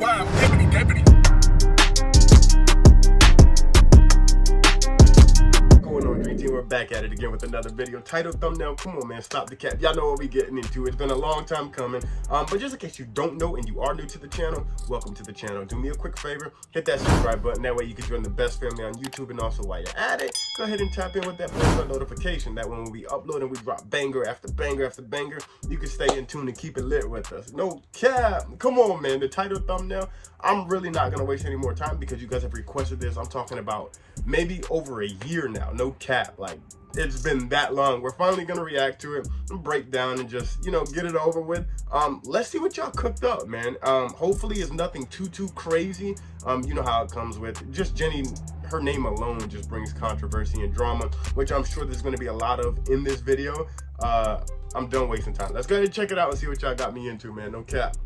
Wow, deputy. Going on, DreamTeam, we're back at it again with another video. Title, thumbnail, come on man, stop the cap. Y'all know what we getting into. It's been a long time coming. But just in case you don't know and you are new to the channel, welcome to the channel. Do me a quick favor, hit that subscribe button. That way you can join the best family on YouTube. And also while you're at it, go ahead and tap in with that post notification. That when we upload and we drop banger after banger after banger, you can stay in tune and keep it lit with us. No cap. Come on man, the title, thumbnail. I'm really not gonna waste any more time because you guys have requested this. I'm talking about maybe over a year now. No cap. Like, it's been that long. We're finally gonna react to it and break down and just, you know, get it over with. Let's see what y'all cooked up, man. Hopefully it's nothing too crazy. You know how it comes with just Jennie. Her name alone just brings controversy and drama, which I'm sure there's gonna be a lot of in this video. I'm done wasting time. Let's go ahead and check it out and see what y'all got me into, man. No cap.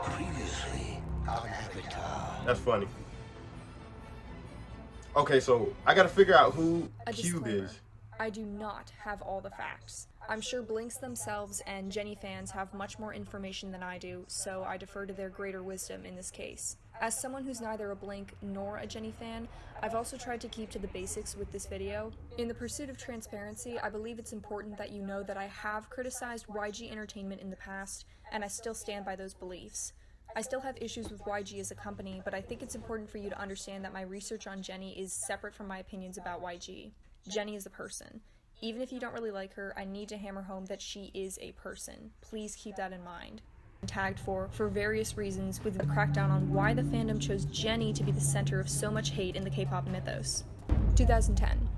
Previously on Avatar. That's funny. Okay, so I gotta figure out who Cube disclaimer. is. I do not have all the facts. I'm sure Blinks themselves and Jennie fans have much more information than I do, so I defer to their greater wisdom in this case. As someone who's neither a Blink nor a Jennie fan, I've also tried to keep to the basics with this video. In the pursuit of transparency, I believe it's important that you know that I have criticized YG Entertainment in the past, and I still stand by those beliefs. I still have issues with YG as a company, but I think it's important for you to understand that my research on Jennie is separate from my opinions about YG. Jennie is a person. Even if you don't really like her, I need to hammer home that she is a person. Please keep that in mind. Tagged for various reasons with a crackdown on why the fandom chose Jennie to be the center of so much hate in the K-pop mythos. 2010.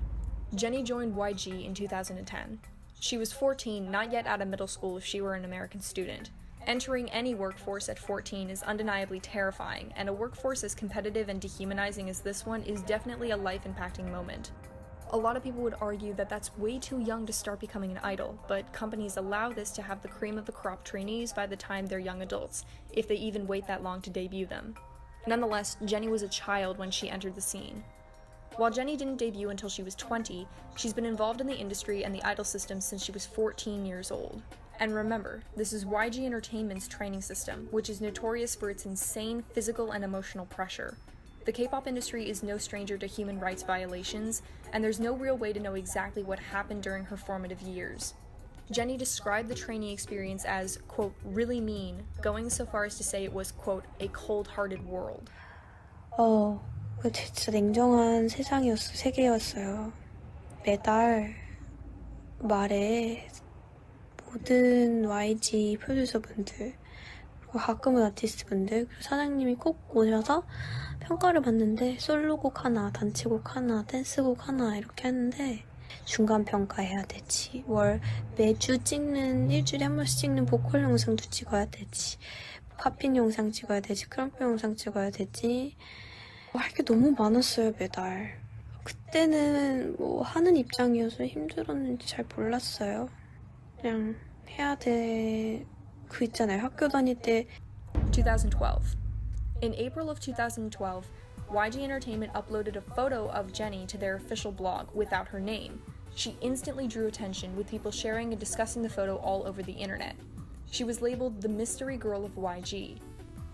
Jennie joined YG in 2010. She was 14, not yet out of middle school if she were an American student. Entering any workforce at 14 is undeniably terrifying, and a workforce as competitive and dehumanizing as this one is definitely a life-impacting moment. A lot of people would argue that that's way too young to start becoming an idol, but companies allow this to have the cream of the crop trainees by the time they're young adults, if they even wait that long to debut them. Nonetheless, Jennie was a child when she entered the scene. While Jennie didn't debut until she was 20, she's been involved in the industry and the idol system since she was 14 years old. And remember, this is YG Entertainment's training system, which is notorious for its insane physical and emotional pressure. The K-pop industry is no stranger to human rights violations, and there's no real way to know exactly what happened during her formative years. Jennie described the training experience as, quote, really mean, going so far as to say it was, quote, a cold-hearted world. 진짜 냉정한 세계였어요. 매달 말에 모든 YG 프로듀서분들 그리고 가끔은 아티스트분들 그리고 사장님이 꼭 오셔서 평가를 받는데 솔로곡 하나, 단체곡 하나, 댄스곡 하나 이렇게 하는데 중간 평가해야 되지 매주 찍는 일주일에 한 번씩 찍는 보컬 영상도 찍어야 되지 팝핀 영상 찍어야 되지 크럼프 영상 찍어야 되지 할 게 너무 많았어요 매달 그때는 뭐 하는 입장이어서 힘들었는지 잘 몰랐어요 그냥 해야 돼 그 있잖아요 학교 다닐 때 2012. In April of 2012, YG Entertainment uploaded a photo of Jennie to their official blog without her name. She instantly drew attention, with people sharing and discussing the photo all over the internet. She was labeled the mystery girl of YG.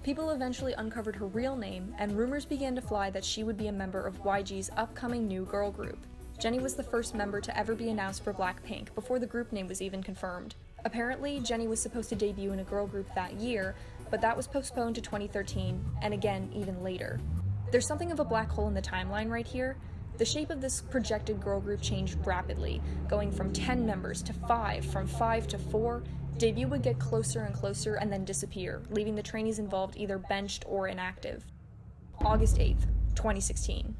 People eventually uncovered her real name, and rumors began to fly that she would be a member of YG's upcoming new girl group. Jennie was the first member to ever be announced for Blackpink before the group name was even confirmed. Apparently, Jennie was supposed to debut in a girl group that year, but that was postponed to 2013, and again, even later. There's something of a black hole in the timeline right here. The shape of this projected girl group changed rapidly, going from 10 members to 5, from 5 to 4. Debut would get closer and closer and then disappear, leaving the trainees involved either benched or inactive. August 8th, 2016.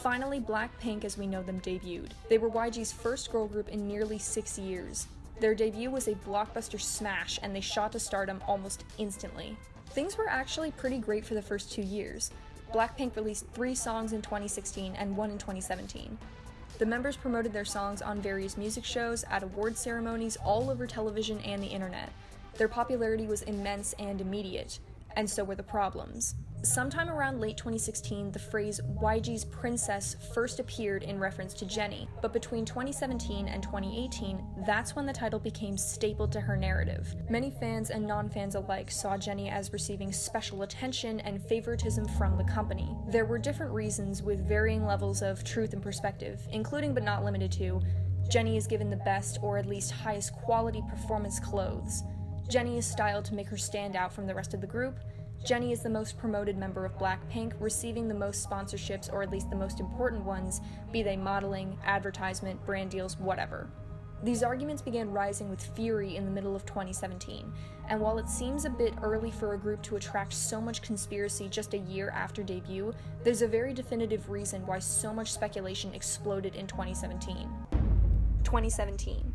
Finally, Blackpink as we know them debuted. They were YG's first girl group in nearly 6 years. Their debut was a blockbuster smash, and they shot to stardom almost instantly. Things were actually pretty great for the first 2 years. Blackpink released 3 songs in 2016 and 1 in 2017. The members promoted their songs on various music shows, at award ceremonies, all over television and the internet. Their popularity was immense and immediate, and so were the problems. Sometime around late 2016, the phrase YG's princess first appeared in reference to Jennie, but between 2017 and 2018, that's when the title became stapled to her narrative. Many fans and non-fans alike saw Jennie as receiving special attention and favoritism from the company. There were different reasons with varying levels of truth and perspective, including but not limited to, Jennie is given the best or at least highest quality performance clothes. Jennie is styled to make her stand out from the rest of the group. Jennie is the most promoted member of Blackpink, receiving the most sponsorships, or at least the most important ones, be they modeling, advertisement, brand deals, whatever. These arguments began rising with fury in the middle of 2017, and while it seems a bit early for a group to attract so much conspiracy just a year after debut, there's a very definitive reason why so much speculation exploded in 2017. 2017.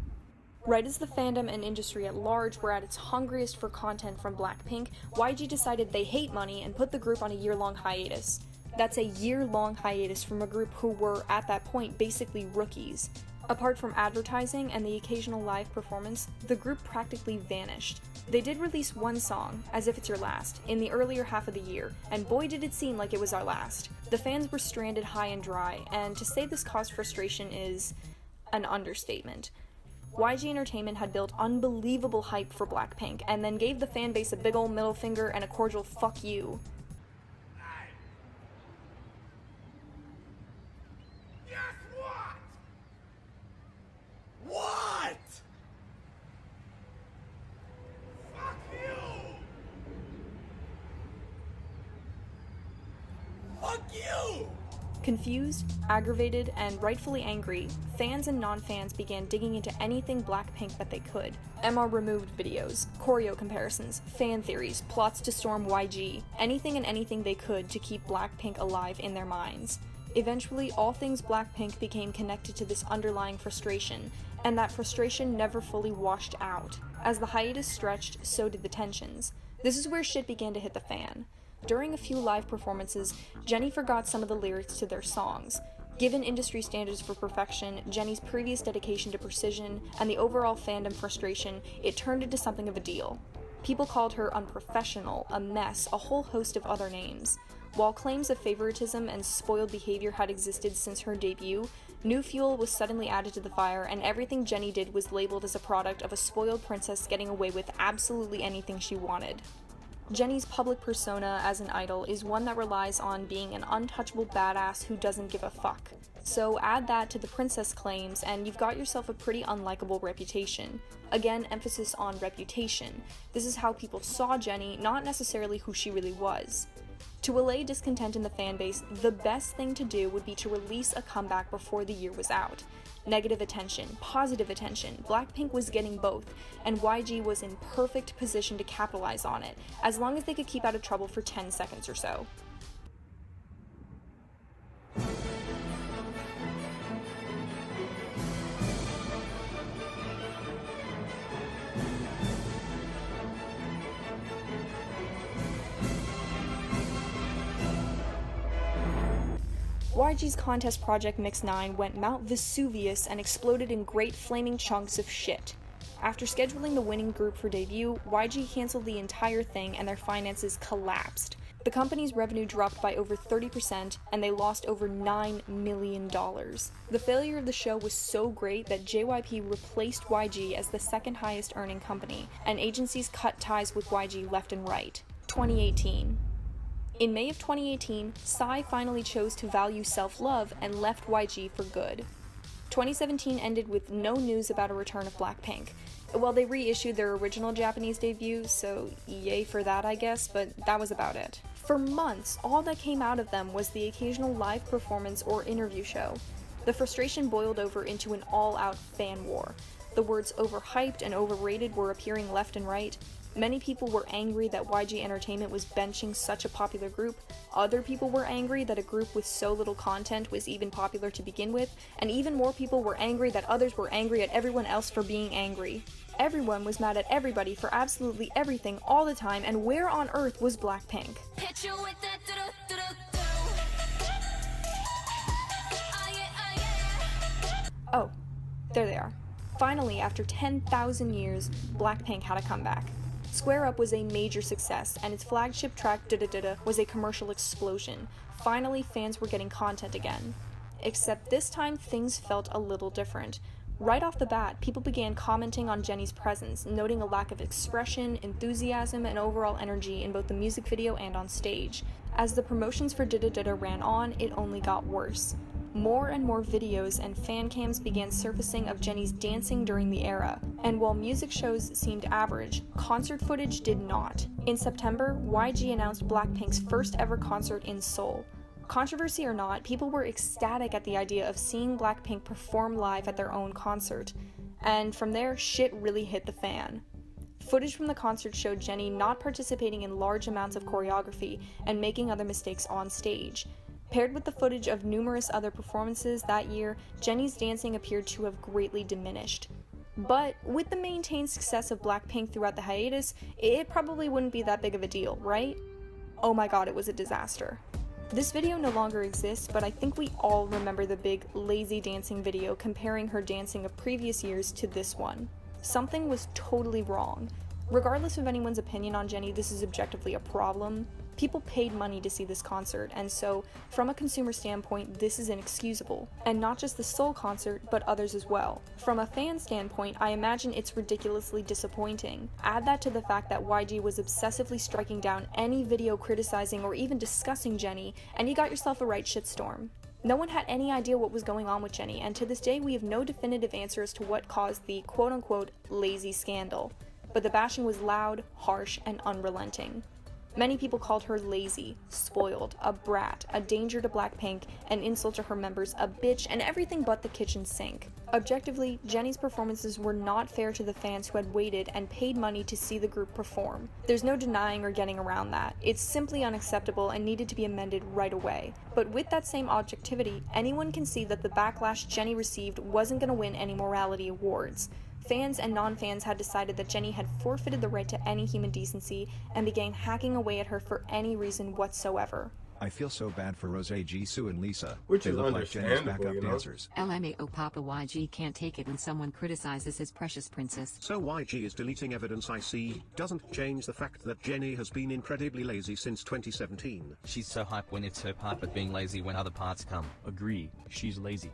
Right as the fandom and industry at large were at its hungriest for content from Blackpink, YG decided they hate money and put the group on a year-long hiatus. That's a year-long hiatus from a group who were, at that point, basically rookies. Apart from advertising and the occasional live performance, the group practically vanished. They did release one song, As If It's Your Last, in the earlier half of the year, and boy did it seem like it was our last. The fans were stranded high and dry, and to say this caused frustration is an understatement. YG Entertainment had built unbelievable hype for Blackpink, and then gave the fanbase a big ol' middle finger and a cordial fuck you. Guess what? What? Fuck you! Fuck you! Confused, aggravated, and rightfully angry, fans and non-fans began digging into anything Blackpink that they could. MR removed videos, choreo comparisons, fan theories, plots to storm YG, anything and anything they could to keep Blackpink alive in their minds. Eventually, all things Blackpink became connected to this underlying frustration, and that frustration never fully washed out. As the hiatus stretched, so did the tensions. This is where shit began to hit the fan. During a few live performances, Jennie forgot some of the lyrics to their songs. Given industry standards for perfection, Jennie's previous dedication to precision, and the overall fandom frustration, it turned into something of a deal. People called her unprofessional, a mess, a whole host of other names. While claims of favoritism and spoiled behavior had existed since her debut, new fuel was suddenly added to the fire, and everything Jennie did was labeled as a product of a spoiled princess getting away with absolutely anything she wanted. Jennie's public persona as an idol is one that relies on being an untouchable badass who doesn't give a fuck. So add that to the princess claims and you've got yourself a pretty unlikable reputation. Again, emphasis on reputation. This is how people saw Jennie, not necessarily who she really was. To allay discontent in the fanbase, the best thing to do would be to release a comeback before the year was out. Negative attention, positive attention, Blackpink was getting both, and YG was in perfect position to capitalize on it, as long as they could keep out of trouble for 10 seconds or so. YG's contest project Mix 9 went Mount Vesuvius and exploded in great flaming chunks of shit. After scheduling the winning group for debut, YG canceled the entire thing and their finances collapsed. The company's revenue dropped by over 30% and they lost over $9 million. The failure of the show was so great that JYP replaced YG as the second highest earning company, and agencies cut ties with YG left and right. 2018. In May of 2018, Psy finally chose to value self-love and left YG for good. 2017 ended with no news about a return of Blackpink. Well, they reissued their original Japanese debut, so yay for that I guess, but that was about it. For months, all that came out of them was the occasional live performance or interview show. The frustration boiled over into an all-out fan war. The words overhyped and overrated were appearing left and right. Many people were angry that YG Entertainment was benching such a popular group. Other people were angry that a group with so little content was even popular to begin with, and even more people were angry that others were angry at everyone else for being angry. Everyone was mad at everybody for absolutely everything all the time, and where on earth was Blackpink? Oh, there they are. Finally, after 10,000 years, Blackpink had a comeback. Square Up was a major success, and its flagship track Da Da Da Da was a commercial explosion. Finally, fans were getting content again. Except this time, things felt a little different. Right off the bat, people began commenting on Jennie's presence, noting a lack of expression, enthusiasm, and overall energy in both the music video and on stage. As the promotions for Da Da Da Da ran on, it only got worse. More and more videos and fan cams began surfacing of Jennie's dancing during the era, and while music shows seemed average, concert footage did not. In September, YG announced Blackpink's first ever concert in Seoul. Controversy or not, people were ecstatic at the idea of seeing Blackpink perform live at their own concert, and from there, shit really hit the fan. Footage from the concert showed Jennie not participating in large amounts of choreography and making other mistakes on stage. Paired with the footage of numerous other performances that year, Jennie's dancing appeared to have greatly diminished. But with the maintained success of Blackpink throughout the hiatus, it probably wouldn't be that big of a deal, right? Oh my god, it was a disaster. This video no longer exists, but I think we all remember the big lazy dancing video comparing her dancing of previous years to this one. Something was totally wrong. Regardless of anyone's opinion on Jennie, this is objectively a problem. People paid money to see this concert, and so, from a consumer standpoint, this is inexcusable. And not just the Seoul concert, but others as well. From a fan standpoint, I imagine it's ridiculously disappointing. Add that to the fact that YG was obsessively striking down any video criticizing or even discussing Jennie, and you got yourself a right shitstorm. No one had any idea what was going on with Jennie, and to this day we have no definitive answer as to what caused the quote-unquote lazy scandal. But the bashing was loud, harsh, and unrelenting. Many people called her lazy, spoiled, a brat, a danger to Blackpink, an insult to her members, a bitch, and everything but the kitchen sink. Objectively, Jennie's performances were not fair to the fans who had waited and paid money to see the group perform. There's no denying or getting around that. It's simply unacceptable and needed to be amended right away. But with that same objectivity, anyone can see that the backlash Jennie received wasn't going to win any morality awards. Fans and non-fans had decided that Jennie had forfeited the right to any human decency and began hacking away at her for any reason whatsoever. I feel so bad for Rose, Jisoo, and Lisa. Which they is look like Jennie's understandable, backup you know? dancers. LMAO Papa YG can't take it when someone criticizes his precious princess. So YG is deleting evidence I see, doesn't change the fact that Jennie has been incredibly lazy since 2017. She's so hype when it's her part but being lazy when other parts come. Agree, she's lazy.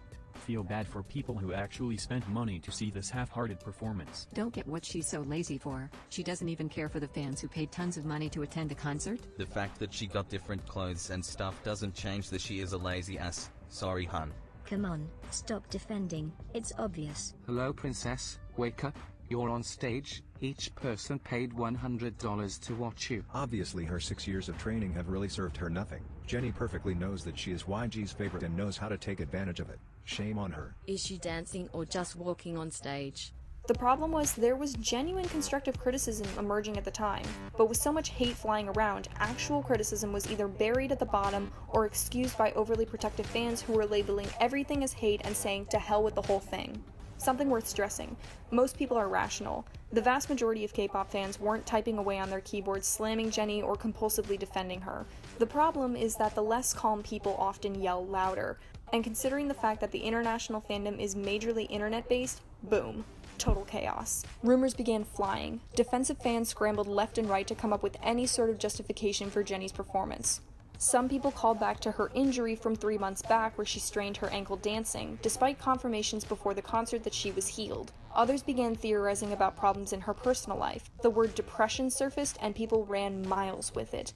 Feel bad for people who actually spent money to see this half-hearted performance. Don't get what she's so lazy for. She doesn't even care for the fans who paid tons of money to attend the concert. The fact that she got different clothes and stuff doesn't change that she is a lazy ass. Sorry, hun. Come on, stop defending. It's obvious. Hello, princess. Wake up. You're on stage. Each person paid $100 to watch you. Obviously her 6 years of training have really served her nothing. Jennie perfectly knows that she is YG's favorite and knows how to take advantage of it. Shame on her. Is she dancing or just walking on stage? The problem was there was genuine constructive criticism emerging at the time, but with so much hate flying around, actual criticism was either buried at the bottom or excused by overly protective fans who were labeling everything as hate and saying to hell with the whole thing. Something worth stressing. Most people are rational. The vast majority of K-pop fans weren't typing away on their keyboards slamming Jennie or compulsively defending her. The problem is that the less calm people often yell louder, and considering the fact that the international fandom is majorly internet-based, boom. Total chaos. Rumors began flying. Defensive fans scrambled left and right to come up with any sort of justification for Jennie's performance. Some people called back to her injury from 3 months back where she strained her ankle dancing, despite confirmations before the concert that she was healed. Others began theorizing about problems in her personal life. The word depression surfaced and people ran miles with it.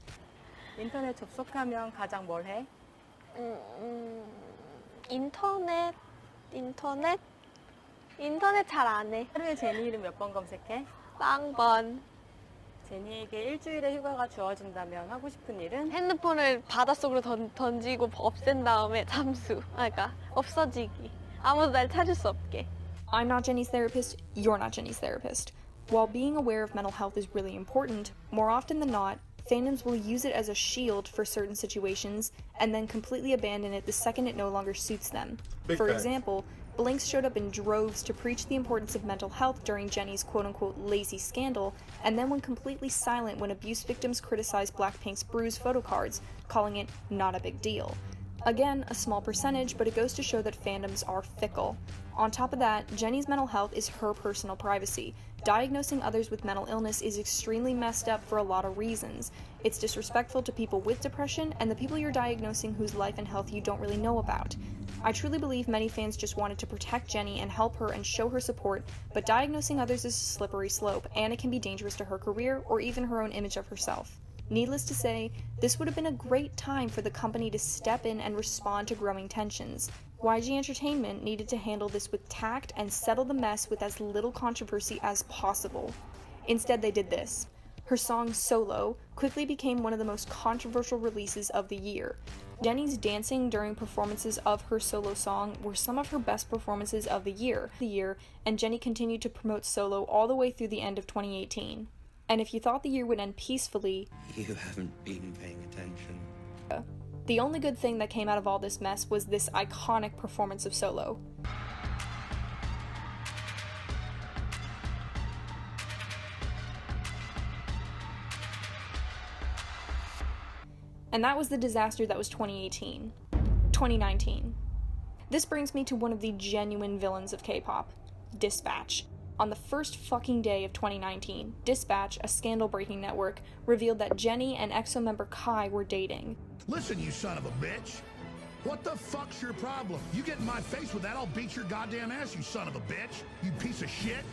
인터넷 접속하면 가장 뭘 해? 인터넷 잘 안 해. 하루에 제니 이름 몇 번 검색해? 0번. 제니에게 일주일의 휴가가 주어진다면 하고 싶은 일은? 핸드폰을 바닷속으로 던지고 없앤 다음에 잠수. 그러니까 없어지기. 아무도 날 찾을 수 없게. I'm not Jennie's therapist, you're not Jennie's therapist. While being aware of mental health is really important, more often than not, fandoms will use it as a shield for certain situations and then completely abandon it the second it no longer suits them. For example, Blinks showed up in droves to preach the importance of mental health during Jennie's quote-unquote lazy scandal, and then went completely silent when abuse victims criticized Blackpink's bruised photo cards, calling it not a big deal. Again, a small percentage, but it goes to show that fandoms are fickle. On top of that, Jennie's mental health is her personal privacy. Diagnosing others with mental illness is extremely messed up for a lot of reasons. It's disrespectful to people with depression and the people you're diagnosing whose life and health you don't really know about. I truly believe many fans just wanted to protect Jennie and help her and show her support, but diagnosing others is a slippery slope, and it can be dangerous to her career or even her own image of herself. Needless to say, this would have been a great time for the company to step in and respond to growing tensions. YG Entertainment needed to handle this with tact and settle the mess with as little controversy as possible. Instead, they did this. Her song Solo quickly became one of the most controversial releases of the year. Jennie's dancing during performances of her solo song were some of her best performances of the year, and Jennie continued to promote Solo all the way through the end of 2018. And if you thought the year would end peacefully, you haven't been paying attention. The only good thing that came out of all this mess was this iconic performance of Solo. And that was the disaster that was 2019. This brings me to one of the genuine villains of K-pop, Dispatch. On the first fucking day of 2019, Dispatch, a scandal-breaking network, revealed that Jennie and EXO member Kai were dating. Listen, you son of a bitch. What the fuck's your problem? You get in my face with that, I'll beat your goddamn ass, you son of a bitch. You piece of shit.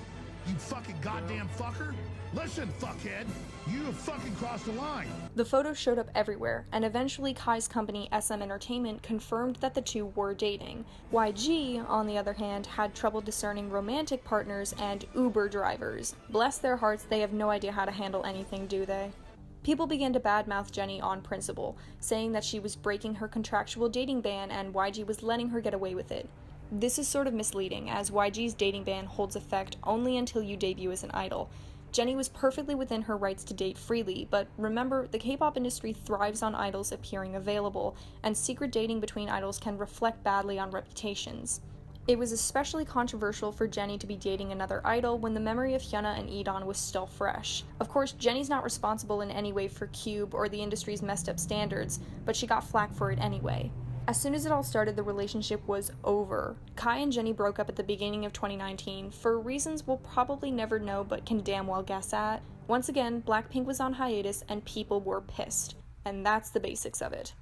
You fucking goddamn fucker. Listen, fuckhead, you have fucking crossed the line. The photos showed up everywhere, and eventually Kai's company, SM Entertainment, confirmed that the two were dating. YG, on the other hand, had trouble discerning romantic partners and Uber drivers. Bless their hearts, they have no idea how to handle anything, do they? People began to badmouth Jennie on principle, saying that she was breaking her contractual dating ban and YG was letting her get away with it. This is sort of misleading, as YG's dating ban holds effect only until you debut as an idol. Jennie was perfectly within her rights to date freely, but remember, the K-pop industry thrives on idols appearing available, and secret dating between idols can reflect badly on reputations. It was especially controversial for Jennie to be dating another idol when the memory of Hyuna and E'Dawn was still fresh. Of course, Jennie's not responsible in any way for Cube or the industry's messed up standards, but she got flack for it anyway. As soon as it all started, the relationship was over. Kai and Jennie broke up at the beginning of 2019 for reasons we'll probably never know but can damn well guess at. Once again, Blackpink was on hiatus and people were pissed. And that's the basics of it.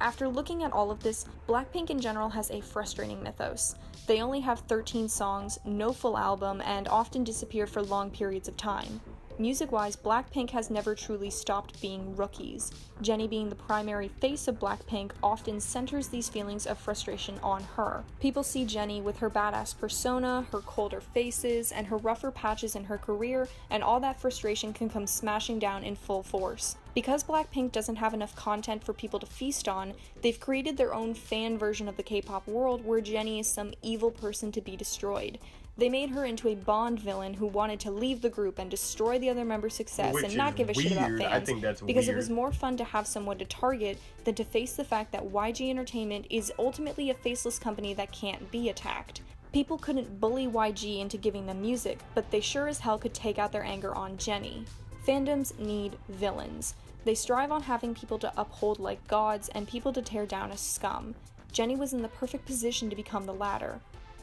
After looking at all of this, Blackpink in general has a frustrating mythos. They only have 13 songs, no full album, and often disappear for long periods of time. Music-wise, Blackpink has never truly stopped being rookies. Jennie, being the primary face of Blackpink, often centers these feelings of frustration on her. People see Jennie with her badass persona, her colder faces, and her rougher patches in her career, and all that frustration can come smashing down in full force. Because Blackpink doesn't have enough content for people to feast on, they've created their own fan version of the K-pop world where Jennie is some evil person to be destroyed. They made her into a Bond villain who wanted to leave the group and destroy the other members' success and not give a shit about fans. I think that's because weird. It was more fun to have someone to target than to face the fact that YG Entertainment is ultimately a faceless company that can't be attacked. People couldn't bully YG into giving them music, but they sure as hell could take out their anger on Jennie. Fandoms need villains. They strive on having people to uphold like gods and people to tear down as scum. Jennie was in the perfect position to become the latter.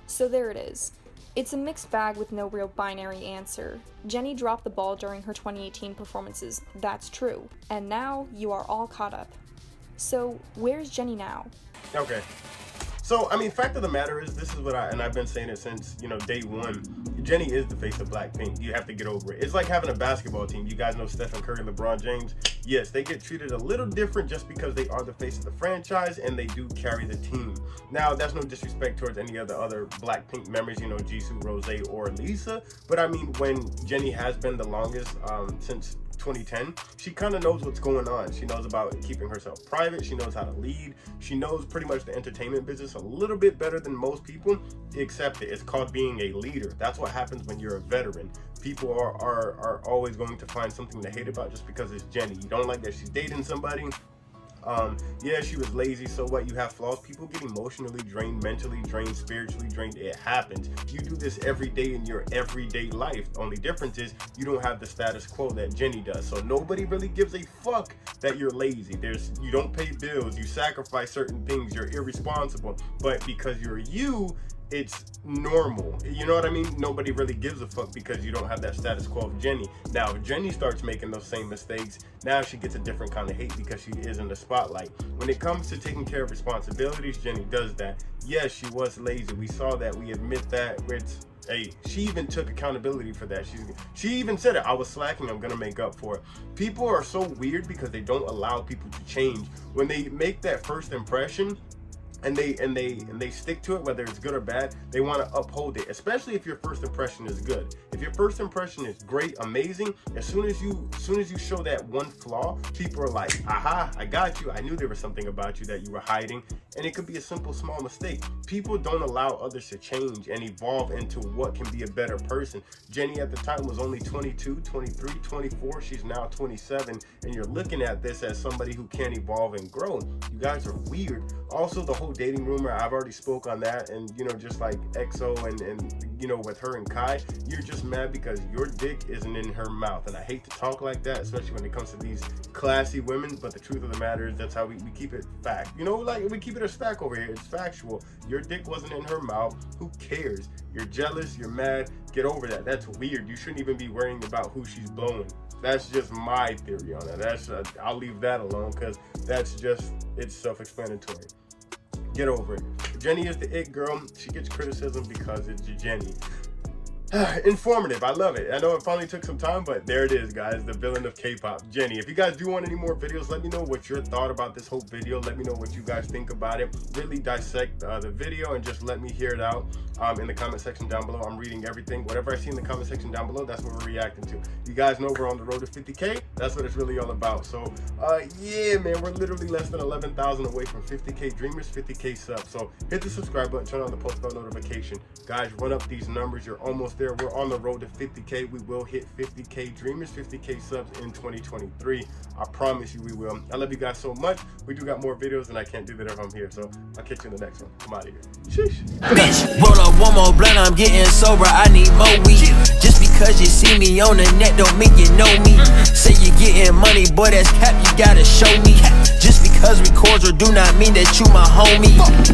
So there it is. It's a mixed bag with no real binary answer. Jennie dropped the ball during her 2018 performances, that's true, and now you are all caught up. So where's Jennie now? Okay. So, I mean, fact of the matter is, this is what I've been saying it since, day one. Jennie is the face of Blackpink. You have to get over it. It's like having a basketball team. You guys know Stephen Curry, LeBron James. Yes, they get treated a little different just because they are the face of the franchise and they do carry the team. Now, that's no disrespect towards any of the other Blackpink members, Jisoo, Rosé, or Lisa. But I mean, when Jennie has been the longest since 2010, she kind of knows what's going on. She knows about keeping herself private. She knows how to lead. She knows pretty much the entertainment business a little bit better than most people, except it's called being a leader. That's what happens when you're a veteran. People are always going to find something to hate about just because it's Jennie. You don't like that she's dating somebody. Yeah, she was lazy, so what? You have flaws. People get emotionally drained, mentally drained, spiritually drained. It happens. You do this every day in your everyday life. The only difference is you don't have the status quo that Jennie does. So nobody really gives a fuck that you're lazy. You don't pay bills. You sacrifice certain things. You're irresponsible. But because you're you, it's normal. You know what I mean? Nobody really gives a fuck because you don't have that status quo of Jennie. Now, if Jennie starts making those same mistakes, now she gets a different kind of hate because she is in the spotlight. When it comes to taking care of responsibilities, Jennie does that. Yes, she was lazy. We saw that. We admit that. Hey, she even took accountability for that. She even said it. I was slacking. I'm gonna make up for it. People are so weird because they don't allow people to change. When they make that first impression, and they stick to it, whether it's good or bad, they want to uphold it, especially if your first impression is good. If your first impression is great, amazing, as soon as you show that one flaw, people are like, aha, I got you. I knew there was something about you that you were hiding. And it could be a simple small mistake. People don't allow others to change and evolve into what can be a better person. Jennie at the time was only 22, 23, 24. She's now 27, and you're looking at this as somebody who can't evolve and grow. You guys are weird. Also, the whole dating rumor, I've already spoke on that, and you know, just like EXO and you know, with her and Kai, you're just mad because your dick isn't in her mouth. And I hate to talk like that, especially when it comes to these classy women, but the truth of the matter is that's how we keep it fact. You know, like we keep it a stack over here. It's factual. Your dick wasn't in her mouth. Who cares? You're jealous, you're mad, get over that. That's weird. You shouldn't even be worrying about who she's blowing. That's just my theory on that. I'll leave that alone because that's just, it's self-explanatory. Get over it. Jennie is the it girl. She gets criticism because it's Jennie. Informative. I love it. I know it finally took some time, but there it is, guys. The villain of K-pop, Jennie. If you guys do want any more videos, let me know what your thought about this whole video. Let me know what you guys think about it. Really dissect the video and just let me hear it out in the comment section down below. I'm reading everything. Whatever I see in the comment section down below, that's what we're reacting to. You guys know we're on the road to 50K. That's what it's really all about. So, yeah, man, we're literally less than 11,000 away from 50K dreamers, 50K subs. So hit the subscribe button, turn on the post bell notification. Guys, run up these numbers. You're almost there. We're on the road to 50K. We will hit 50K dreamers, 50K subs in 2023. I promise you we will. I love you guys so much. We do got more videos and I can't do that if I'm here. So I'll catch you in the next one. I'm out of here. Sheesh. Bitch, roll up one more blunt. I'm getting sober. I need more weed. Just because you see me on the net don't mean you know me. Say you getting money, boy, that's cap. You gotta show me. Just because we cordial do not mean that you my homie.